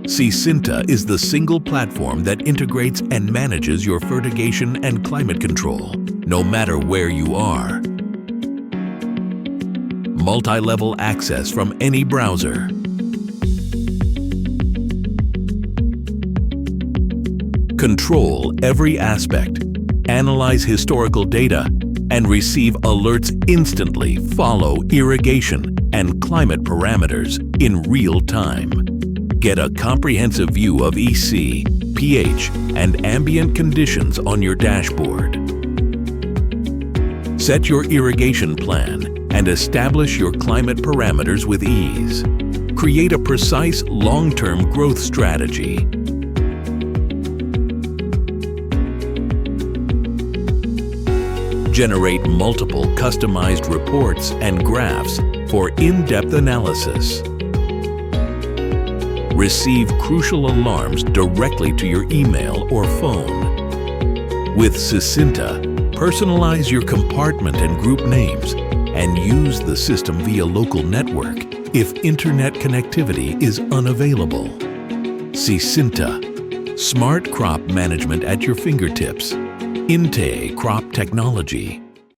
Sysinta is the single platform that integrates and manages your fertigation and climate control, no matter where you are. Multi-level access from any browser. Control every aspect, analyze historical data, and receive alerts instantly. Follow irrigation and climate parameters in real time. Get a comprehensive view of EC, pH, and ambient conditions on your dashboard. Set your irrigation plan and establish your climate parameters with ease. Create a precise long-term growth strategy. Generate multiple customized reports and graphs for in-depth analysis. Receive crucial alarms directly to your email or phone. With Sysinta, personalize your compartment and group names and use the system via local network if internet connectivity is unavailable. Sysinta, smart crop management at your fingertips. INTA Crop Technology.